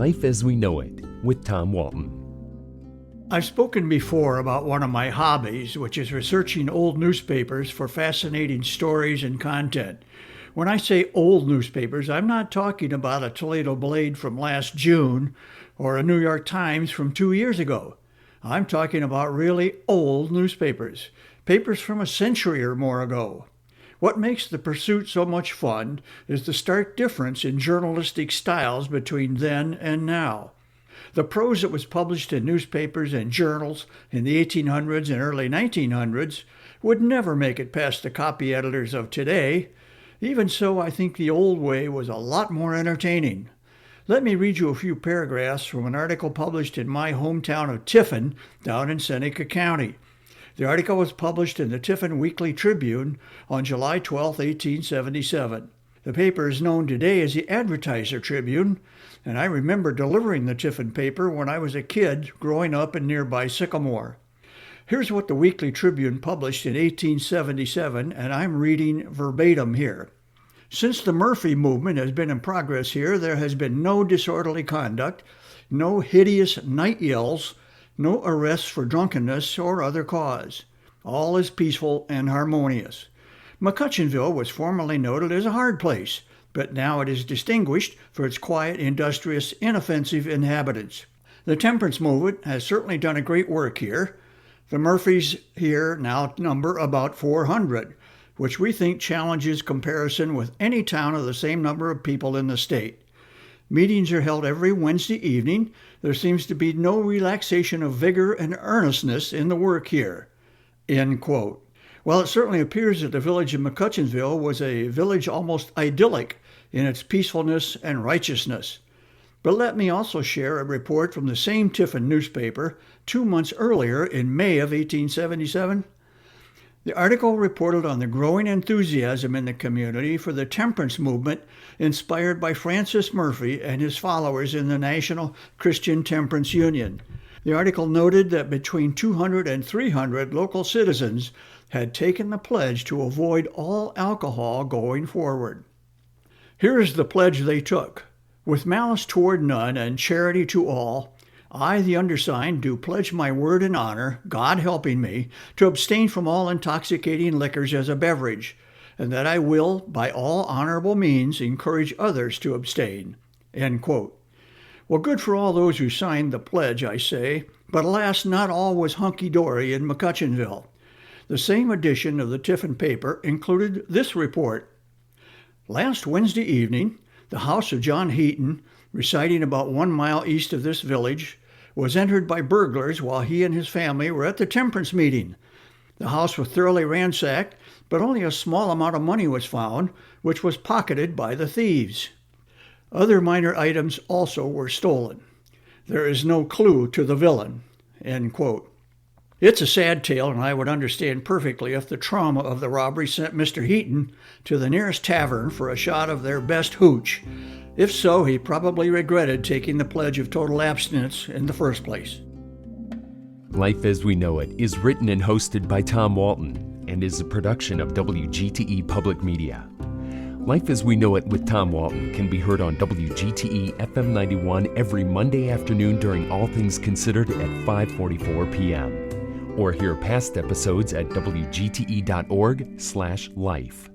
Life as We Know It with Tom Walton. I've spoken before about one of my hobbies, which is researching old newspapers for fascinating stories and content. When I say old newspapers, I'm not talking about a Toledo Blade from last June or a New York Times from 2 years ago. I'm talking about really old newspapers, papers from a century or more ago. What makes the pursuit so much fun is the stark difference in journalistic styles between then and now. The prose that was published in newspapers and journals in the 1800s and early 1900s would never make it past the copy editors of today. Even so, I think the old way was a lot more entertaining. Let me read you a few paragraphs from an article published in my hometown of Tiffin, down in Seneca County. The article was published in the Tiffin Weekly Tribune on July 12, 1877. The paper is known today as the Advertiser Tribune, and I remember delivering the Tiffin paper when I was a kid growing up in nearby Sycamore. Here's what the Weekly Tribune published in 1877, and I'm reading verbatim here. Since the Murphy movement has been in progress here, there has been no disorderly conduct, no hideous night yells, no arrests for drunkenness or other cause. All is peaceful and harmonious. McCutcheonville was formerly noted as a hard place, but now it is distinguished for its quiet, industrious, inoffensive inhabitants. The temperance movement has certainly done a great work here. The Murphys here now number about 400, which we think challenges comparison with any town of the same number of people in the state. Meetings are held every Wednesday evening. There seems to be no relaxation of vigor and earnestness in the work here." End quote. Well, it certainly appears that the village of McCutcheonville was a village almost idyllic in its peacefulness and righteousness. But let me also share a report from the same Tiffin newspaper 2 months earlier in May of 1877. The article reported on the growing enthusiasm in the community for the temperance movement inspired by Francis Murphy and his followers in the National Christian Temperance Union. The article noted that between 200 and 300 local citizens had taken the pledge to avoid all alcohol going forward. Here is the pledge they took. "With malice toward none and charity to all, I, the undersigned, do pledge my word and honor, God helping me, to abstain from all intoxicating liquors as a beverage, and that I will, by all honorable means, encourage others to abstain." End quote. Well, good for all those who signed the pledge, I say, but alas, not all was hunky-dory in McCutcheonville. The same edition of the Tiffin paper included this report. Last Wednesday evening, the house of John Heaton, residing about 1 mile east of this village, was entered by burglars while he and his family were at the temperance meeting. The house was thoroughly ransacked, but only a small amount of money was found, which was pocketed by the thieves. Other minor items also were stolen. There is no clue to the villain. End quote. It's a sad tale, and I would understand perfectly if the trauma of the robbery sent Mr. Heaton to the nearest tavern for a shot of their best hooch. If so, he probably regretted taking the pledge of total abstinence in the first place. Life as We Know It is written and hosted by Tom Walton and is a production of WGTE Public Media. Life as We Know It with Tom Walton can be heard on WGTE FM 91 every Monday afternoon during All Things Considered at 5:44 p.m. or hear past episodes at wgte.org/life.